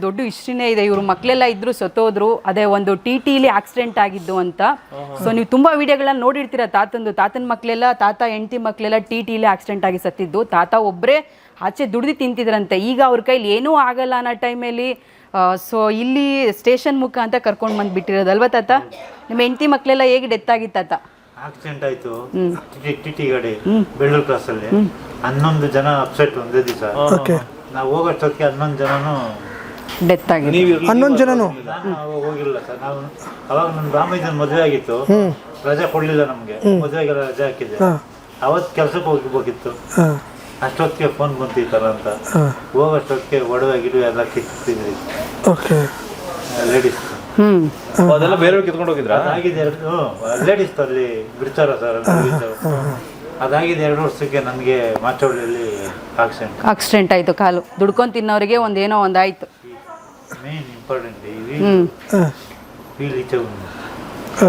ದೊಡ್ಡ ಹಿಸ್ಟ್ರಿನೇ ಇದೆ. ಇವ್ರ ಮಕ್ಕಳೆಲ್ಲ ಇದ್ರು ಸತ್ತೋದ್ರು. ಅದೇ ಒಂದು ಟಿಲಿ ಆಕ್ಸಿಡೆಂಟ್ ಆಗಿದ್ದು ಅಂತ. ಸೊ ನೀವು ತುಂಬಾ ವಿಡಿಯೋಗಳನ್ನ ನೋಡಿರ್ತೀರ ತಾತನ ಮಕ್ಕಳೆಲ್ಲ, ತಾತ ಹೆಂಡತಿ ಮಕ್ಕಳೆಲ್ಲ ಟಿಲಿ ಆಕ್ಸಿಡೆಂಟ್ ಆಗಿ ಸತ್ತಿದ್ದು. ತಾತ ಒಬ್ಬರೇ ಆಚೆ ದುಡ್ದು ತಿಂತಿದ್ರಂತೆ. ಈಗ ಅವ್ರ ಕೈಲಿ ಏನೂ ಆಗಲ್ಲ ಅನ್ನೋ ಟೈಮಲ್ಲಿ ಸೊ ಇಲ್ಲಿ ಸ್ಟೇಷನ್ ಮುಖ ಅಂತ ಕರ್ಕೊಂಡು ಬಂದುಬಿಟ್ಟಿರೋದಲ್ವ ತಾತ? ನಿಮ್ಮ ಹೆಂಡತಿ ಮಕ್ಕಳೆಲ್ಲ ಹೇಗೆ ಡೆತ್ ಆಗಿತ್ತು ತಾತ? ಆಕ್ಸಿಡೆಂಟ್ ಆಯ್ತು ಟಿಟಿ ಗಾಡಿ ಬೆಳ್ಳೂರು ಕ್ರಾಸ್ ಅಲ್ಲಿ. 11 ಜನ ಅಪ್ಸೆಟ್ ಒಂದೇ ದಿವಸ. ನಾವು ಹೋಗೋಷ್ಟೊತ್ತಿಗೆ 11 ಜನನು ಡೆತ್ ಆಗಿದೆ. 11 ಜನನು ಹೋಗಿಲ್ಲ ಸರ್. ನಾವು ಅವಾಗ ನನ್ನ ರಾಮಯ್ಯನ ಮದುವೆ ಆಗಿತ್ತು, ರಜೆ ಕೊಡ್ಲಿಲ್ಲ ನಮ್ಗೆ. ಮದುವೆಗೆಲ್ಲ ರಜೆ ಹಾಕಿದ್ದೆ. ಅವತ್ತು ಕೆಲ್ಸಕ್ಕೆ ಹೋಗ್ಬೇಕಿತ್ತು. ಅಷ್ಟೊತ್ತಿಗೆ ಫೋನ್ ಬಂತು ಈ ಥರ ಅಂತ. ಹೋಗೋಷ್ಟೊತ್ತಿಗೆ ಒಡವೆ ಗಿಡವೆ ಎಲ್ಲ ಕಿತ್ತಿದ್ವಿ ಲೇಡೀಸ್. ಅದೆಲ್ಲ ಬೇರೆ ಕಿತ್ಕೊಂಡು ಹೋಗಿದ್ರ? ಅದಾಗಿದೆ ಲೇಡೀಸ್ ಅಲ್ಲಿ ಬಿಡ್ತಾರ ಸರ್. ಅದಾಗಿದೆ 2 ವರ್ಷಕ್ಕೆ ನನಗೆ ಮಾಚವಳ್ಳಿಯಲ್ಲಿ ಆಕ್ಸಿಡೆಂಟ್ ಆಯ್ತು. ಕಾಲು ದುಡ್ಕೊಂಡು ತಿನ್ನೋರಿಗೆ ಒಂದೇನೋ ಒಂದಾಯ್ತು. ಮೇನ್ ಇಂಪಾರ್ಟೆಂಟ್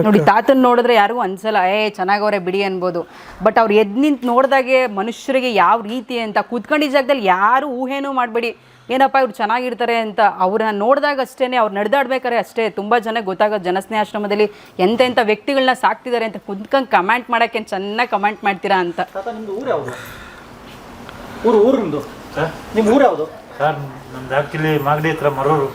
ನೋಡಿ, ತಾತನ್ ನೋಡಿದ್ರೆ ಯಾರಿಗೂ ಅನ್ಸಲ್ಲ ಚೆನ್ನಾಗವ್ರೆ ಬಿಡಿ ಅನ್ಬೋದು. ಬಟ್ ಅವ್ರು ಎದ್ದು ನಿಂತು ನೋಡಿದಾಗೆ ಮನುಷ್ಯರಿಗೆ ಯಾವ ರೀತಿ ಅಂತ ಕೂತ್ಕೊಂಡಿದ್ದ ಜಾಗದಲ್ಲಿ ಯಾರು ಊಹೆನೂ ಮಾಡಬೇಡಿ ಏನಪ್ಪ ಇವ್ರು ಚೆನ್ನಾಗಿರ್ತಾರೆ ಅಂತ. ಅವ್ರನ್ನ ನೋಡಿದಾಗ ಅಷ್ಟೇ, ಅವ್ರು ನಡೆದಾಡ್ಬೇಕಾದ್ರೆ ಅಷ್ಟೇ ತುಂಬ ಜನ ಗೊತ್ತಾಗೋದು ಜನಸ್ನೇಹಾಶ್ರಮದಲ್ಲಿ ಎಂತೆಂಥ ವ್ಯಕ್ತಿಗಳನ್ನ ಸಾಕ್ತಿದ್ದಾರೆ ಅಂತ. ಕುತ್ಕೊಂಡು ಕಮೆಂಟ್ ಮಾಡೋಕ್ಕೆ ಚೆನ್ನಾಗಿ ಕಮೆಂಟ್ ಮಾಡ್ತೀರಾ ಅಂತ. ನಿಮ್ದು ಊರು ಯಾವುದು? ಊರು ನಿಮ್ಮದು? ನಿಮ್ಮ ಊರು ಯಾವುದು ಸರ್? ನಮ್ದು ಆ್ಯಕ್ಚುಲಿ ಮಾಗಡಿ ಹತ್ರ ಮರೂರು.